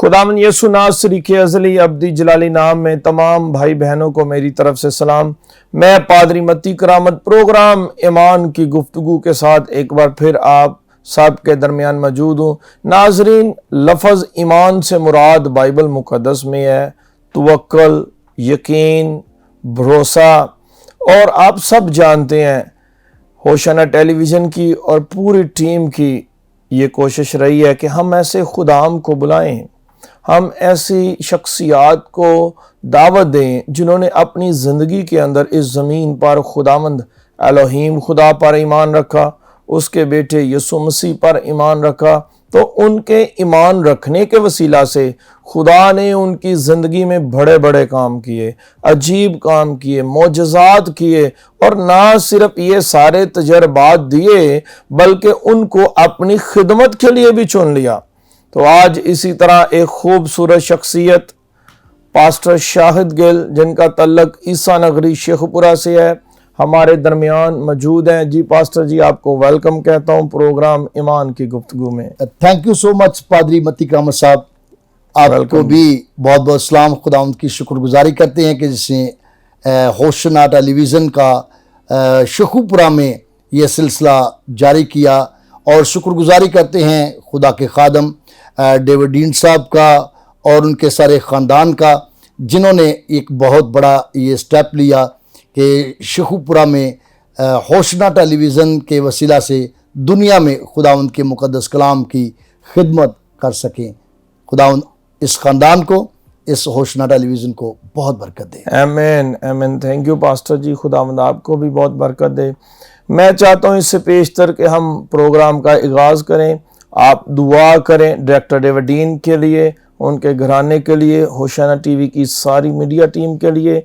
खुदावन यसु नासरी के अज़ली अब्दी जलाली नाम में तमाम भाई बहनों को मेरी तरफ से सलाम। मैं पादरी मत्ती करामत प्रोग्राम ईमान की गुफ्तगू के साथ एक बार फिर आप सब के दरमियान मौजूद हूँ। नाजरीन, लफ्ज़ ईमान से मुराद बाइबल मुक़द्दस में है तवक्कुल, यकीन, भरोसा। और आप सब जानते हैं होशाना टेलीविज़न की और पूरी टीम की ये कोशिश रही है कि हम ऐसे खुदाम को बुलाएं, हम ऐसी शख्सियात को दावत दें जिन्होंने अपनी ज़िंदगी के अंदर इस ज़मीन पर खुदावंद एलोहीम खुदा पर ईमान रखा, उसके बेटे यसु मसीह पर ईमान रखा। तो उनके ईमान रखने के वसीला से खुदा ने उनकी ज़िंदगी में बड़े बड़े काम किए, अजीब काम किए, मोजज़ात किए, और ना सिर्फ ये सारे तजर्बात दिए बल्कि उनको अपनी खिदमत के लिए भी चुन लिया। तो आज इसी तरह एक खूबसूरत शख्सियत पास्टर शाहिद गिल, जिनका तल्लक ईसा नगरी शेखपुरा से है, हमारे दरमियान मौजूद हैं। जी पास्टर जी, आपको वेलकम कहता हूं प्रोग्राम ईमान की गुफ्तगू में। थैंक यू सो मच पादरी मत्ती करामत साहब, आपको भी बहुत बहुत सलाम। खुदावंद की शुक्रगुजारी करते हैं कि जिसने होशना टेलीविज़न का शेखपुरा में यह सिलसिला जारी किया, और शुक्रगुजारी करते हैं खुदा के खादम डेविड डीन साहब का और उनके सारे ख़ानदान का, जिन्होंने एक बहुत बड़ा ये स्टेप लिया कि शेखपुरा में होशना टेलीविज़न के वसीला से दुनिया में खुदावंद के मुक़द्दस कलाम की खिदमत कर सकें। खुदावंद इस ख़ानदान को, इस होशना टेलीविज़न को बहुत बरकत दे। आमीन आमीन। थैंक यू पास्टर जी, खुदावंद आपको भी बहुत बरकत दे। मैं चाहता हूँ इससे पेशतर कि हम प्रोग्राम का आगाज़ करें। आप दुआ करें डायरेक्टर डेविड डीन के लिए, उनके घराने के लिए, होशाना टीवी की सारी मीडिया टीम के लिए,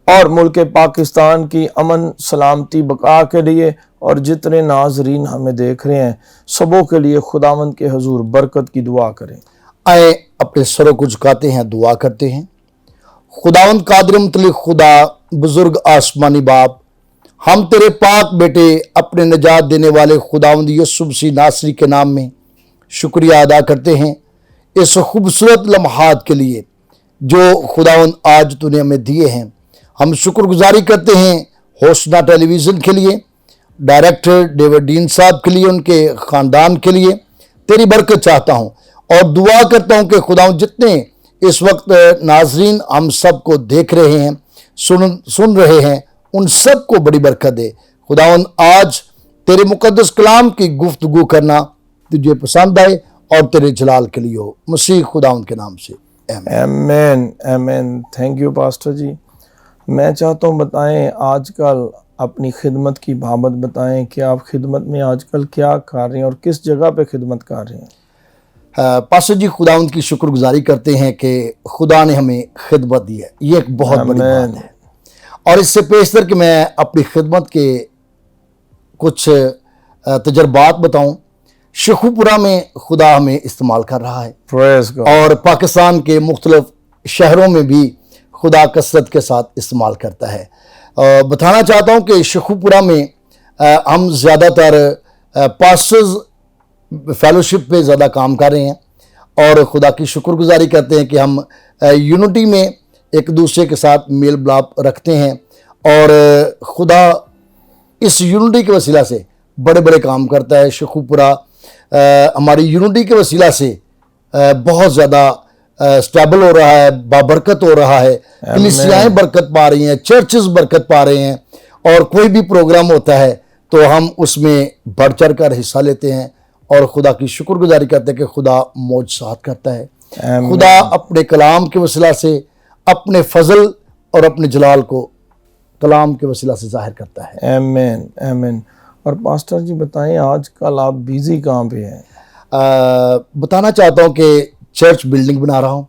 और मुल्क पाकिस्तान की अमन सलामती बका के लिए, और जितने नाजरीन हमें देख रहे हैं सबों के लिए खुदावंद के हुजूर बरकत की दुआ करें। आए अपने सरों को झुकाते हैं, दुआ करते हैं। खुदावंद कादिर मुतल्लिक खुदा, बुजुर्ग आसमानी बाप, हम तेरे पाक बेटे अपने निजात देने वाले खुदावंद यसु मसीह नासरी के नाम में शुक्रिया अदा करते हैं इस खूबसूरत लम्हात के लिए जो खुदावंद आज तूने हमें दिए हैं। हम शुक्रगुजारी करते हैं होशना टेलीविज़न के लिए, डायरेक्टर डेविड डीन साहब के लिए, उनके ख़ानदान के लिए तेरी बरकत चाहता हूँ, और दुआ करता हूँ कि खुदावंद जितने इस वक्त नाजरीन हम सब को देख रहे हैं, सुन रहे हैं, उन सब को बड़ी बरकत दे। खुदावंद आज तेरे मुक़द्दस कलाम की गुफ्तगू करना तुझे पसंद आए और तेरे जलाल के लिए हो, मसीह खुदावंद के नाम से आमीन आमीन। थैंक यू पास्टर जी। मैं चाहता हूँ बताएं आजकल अपनी खिदमत की बाबत बताएं कि आप खिदमत में आजकल क्या कर रहे हैं और किस जगह पे खिदमत कर रहे हैं। पास्टर जी, खुदावंद की शुक्रगुजारी करते हैं कि खुदा ने हमें खिदमत दी है, ये एक बहुत बड़ी बात है। और इससे पेशतर कि मैं अपनी खिदमत के कुछ तजर्बात बताऊं, शेखपुरा में खुदा हमें इस्तेमाल कर रहा है, और पाकिस्तान के मुख्तलिफ शहरों में भी खुदा कसरत के साथ इस्तेमाल करता है। बताना चाहता हूं कि शेखपुरा में हम ज़्यादातर पास्टर्स फेलोशिप पे ज़्यादा काम कर रहे हैं, और खुदा की शुक्रगुजारी करते हैं कि हम यूनिटी में एक दूसरे के साथ मेल मिलाप रखते हैं, और खुदा इस यूनिटी के वसीला से बड़े बड़े काम करता है। शेखपुरा हमारी यूनिटी के वसीला से बहुत ज़्यादा स्टेबल हो रहा है, बाबरकत हो रहा है, कलीसियाएं बरकत पा रही हैं, चर्चेस बरकत पा रहे हैं, और कोई भी प्रोग्राम होता है तो हम उसमें बढ़ चढ़ कर हिस्सा लेते हैं, और खुदा की शुक्रगुजारी करते हैं कि खुदा मौजज़ात करता है। खुदा अपने कलाम के वसीला से अपने फजल और अपने जलाल को कलाम के वसीला से जाहिर करता है। आमीन आमीन। और पास्टर जी बताएं आजकल आप बिजी कहाँ पे हैं? बताना चाहता हूँ कि चर्च बिल्डिंग बना रहा हूँ,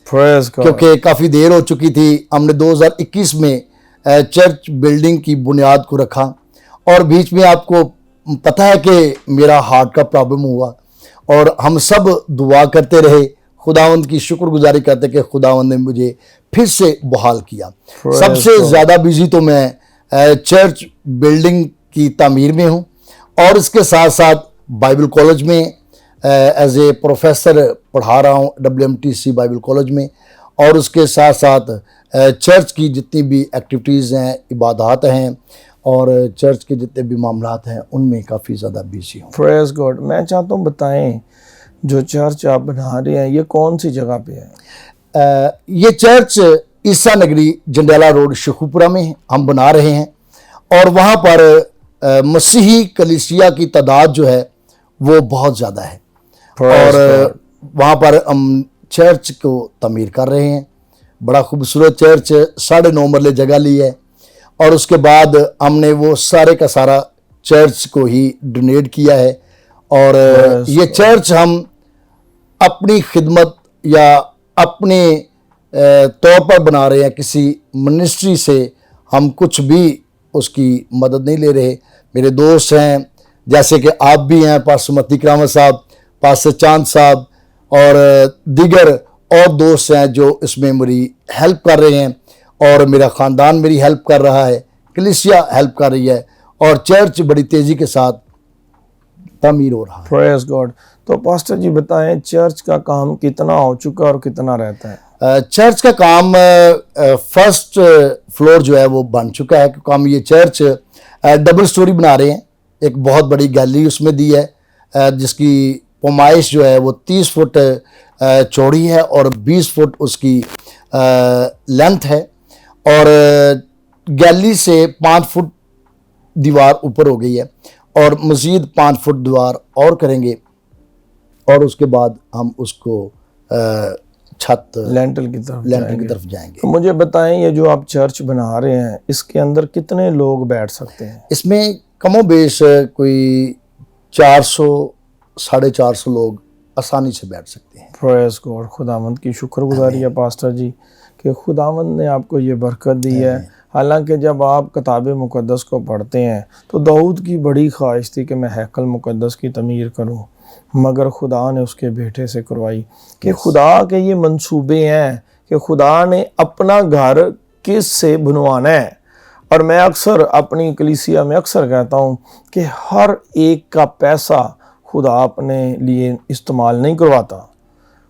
क्योंकि काफ़ी देर हो चुकी थी। हमने 2021 में चर्च बिल्डिंग की बुनियाद को रखा, और बीच में आपको पता है कि मेरा हार्ट का प्रॉब्लम हुआ, और हम सब दुआ करते रहे, खुदावंद की शुक्रगुजारी करते कि खुदावंद ने मुझे फिर से बहाल किया। सबसे ज़्यादा बिजी तो मैं चर्च बिल्डिंग की तामीर में हूँ, और इसके साथ साथ बाइबल कॉलेज में एज ए प्रोफेसर पढ़ा रहा हूँ WMTC बाइबल कॉलेज में, और उसके साथ साथ चर्च की जितनी भी एक्टिविटीज़ हैं, इबादत हैं और चर्च के जितने भी मामलात हैं उनमें काफ़ी ज़्यादा बिजी हूँ। Praise God. मैं चाहता हूँ बताएं, जो चर्च आप बना रहे हैं ये कौन सी जगह पे है? ये चर्च ईसा नगरी जंडियाला रोड शेखुपुरा में हम बना रहे हैं, और वहाँ पर मसीही कलीसिया की तादाद जो है वो बहुत ज़्यादा है, और वहाँ पर हम चर्च को तमीर कर रहे हैं। बड़ा खूबसूरत चर्च, 9.5 मरले जगह ली है, और उसके बाद हमने वो सारे का सारा चर्च को ही डोनेट किया है। और ये चर्च हम अपनी खिदमत या अपने तौर पर बना रहे हैं, किसी मिनिस्ट्री से हम कुछ भी उसकी मदद नहीं ले रहे। मेरे दोस्त हैं, जैसे कि आप भी हैं, पास्टर मत्ती करामत साहब, पास्टर चांद साहब और दीगर और दोस्त हैं जो इसमें मेरी हेल्प कर रहे हैं, और मेरा ख़ानदान मेरी हेल्प कर रहा है, कलीसिया हेल्प कर रही है, और चर्च बड़ी तेज़ी के साथ तमीर हो रहा है। Praise God. तो पास्टर जी बताएं, चर्च का काम कितना हो चुका और कितना रहता है? चर्च का काम फर्स्ट फ्लोर जो है वो बन चुका है, क्योंकि हम ये चर्च डबल स्टोरी बना रहे हैं। एक बहुत बड़ी गैलरी उसमें दी है, जिसकी पैमाइश जो है वो 30 फुट चौड़ी है और 20 फुट उसकी लेंथ है, और गैलरी से 5 फुट दीवार ऊपर हो गई है, और मज़ीद 5 फुट दीवार और करेंगे, और उसके बाद हम उसको छत लेंटल की तरफ जाएंगे। तो मुझे बताएं, ये जो आप चर्च बना रहे हैं इसके अंदर कितने लोग बैठ सकते हैं? इसमें कमोबेश कोई 400-450 लोग आसानी से बैठ सकते हैं। Praise God. खुदावंद की शुक्रगुजारी है पास्टर जी कि खुदावंद ने आपको ये बरकत दी है। हालांकि जब आप किताब मुक़द्दस को पढ़ते हैं तो दाऊद की बड़ी ख्वाहिश थी कि मैं हैकल मुक़द्दस की तमीर करूं, मगर खुदा ने उसके बेटे से करवाई। कि खुदा के ये मंसूबे हैं कि खुदा ने अपना घर किस से बनवाना है। और मैं अक्सर अपनी कलीसिया में अक्सर कहता हूँ कि हर एक का पैसा खुदा अपने लिए इस्तेमाल नहीं करवाता।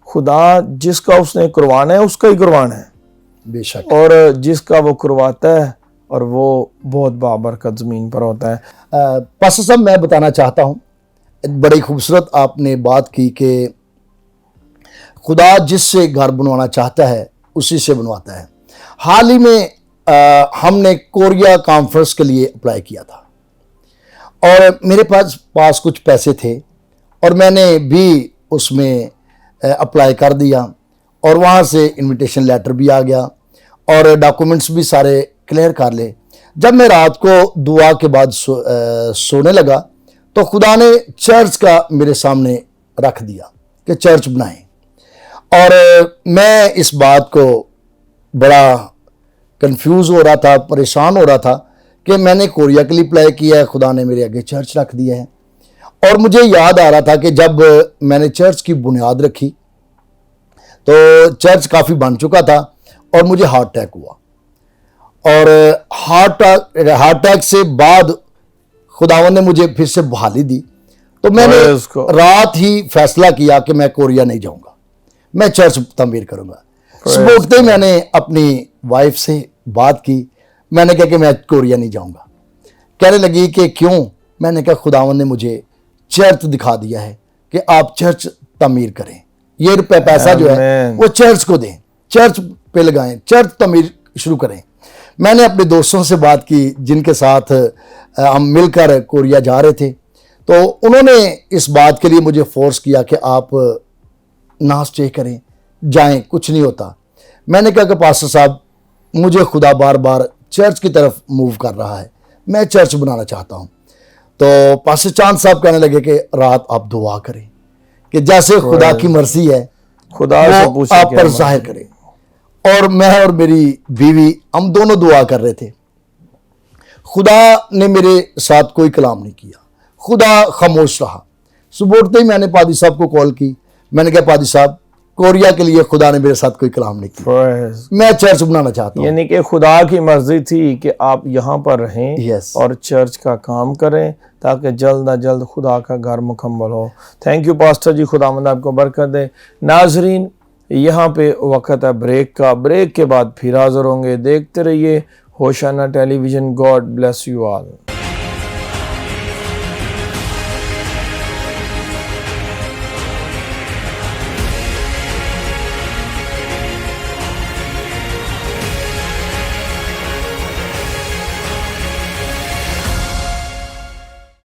खुदा जिसका उसने करवाना है उसका ही करवाना है, बेशक, और जिसका वो करवाता है और वो बहुत बाबरकत ज़मीन पर होता है। पास्टर साहब, मैं बताना चाहता हूँ, बड़ी खूबसूरत आपने बात की कि खुदा जिससे घर बनवाना चाहता है उसी से बनवाता है। हाल ही में हमने कोरिया कॉन्फ्रेंस के लिए अप्लाई किया था, और मेरे पास कुछ पैसे थे, और मैंने भी उसमें अप्लाई कर दिया, और वहाँ से इनविटेशन लेटर भी आ गया, और डॉक्यूमेंट्स भी सारे क्लियर कर ले। जब मैं रात को दुआ के बाद सोने लगा तो खुदा ने चर्च का मेरे सामने रख दिया कि चर्च बनाएं, और मैं इस बात को बड़ा कंफ्यूज हो रहा था, परेशान हो रहा था कि मैंने कोरिया के लिए अप्लाई किया है, खुदा ने मेरे आगे चर्च रख दिया है। और मुझे याद आ रहा था कि जब मैंने चर्च की बुनियाद रखी तो चर्च काफ़ी बन चुका था, और मुझे हार्ट अटैक हुआ, और हार्ट अटैक से बाद खुदावंद ने मुझे फिर से बहाली दी। तो मैंने रात ही फैसला किया कि मैं कोरिया नहीं जाऊंगा, मैं चर्च तमीर करूंगा। सुबह उठते ही मैंने अपनी वाइफ से बात की, मैंने कहा कि मैं कोरिया नहीं जाऊंगा। कहने लगी कि क्यों? मैंने कहा खुदावंद ने मुझे चर्च दिखा दिया है कि आप चर्च तमीर करें, ये पैसा जो है वो चर्च को दें, चर्च पे लगाएं, चर्च तमीर शुरू करें। मैंने अपने दोस्तों से बात की जिनके साथ हम मिलकर कोरिया जा रहे थे, तो उन्होंने इस बात के लिए मुझे फोर्स किया कि आप ना स्टे करें, जाएं, कुछ नहीं होता। मैंने कहा कि पास्टर साहब, मुझे खुदा बार बार चर्च की तरफ मूव कर रहा है, मैं चर्च बनाना चाहता हूं। तो पास्टर चांद साहब कहने लगे कि रात आप दुआ करें कि जैसे खुदा की मर्जी है खुदा से पूछे आप पर जाहिर करें। और मैं और मेरी बीवी हम दोनों दुआ कर रहे थे। खुदा ने मेरे साथ कोई कलाम नहीं किया, खुदा खामोश रहा। सुबह उठते ही मैंने पादी साहब को कॉल की, मैंने कहा पादी साहब कोरिया के लिए खुदा ने मेरे साथ कोई कलाम नहीं किया। Praise मैं चर्च बनाना चाहता हूँ। यानी कि खुदा की मर्जी थी कि आप यहाँ पर रहें Yes. और चर्च का काम करें ताकि जल्द अज जल्द खुदा का घर मुकम्मल हो। थैंक यू पास्टर जी, खुदावंद आपको बरकत दे। नाजरीन, यहाँ पे वक्त है ब्रेक का, ब्रेक के बाद फिर हाजिर होंगे। देखते रहिए Hosanna television. God bless you all.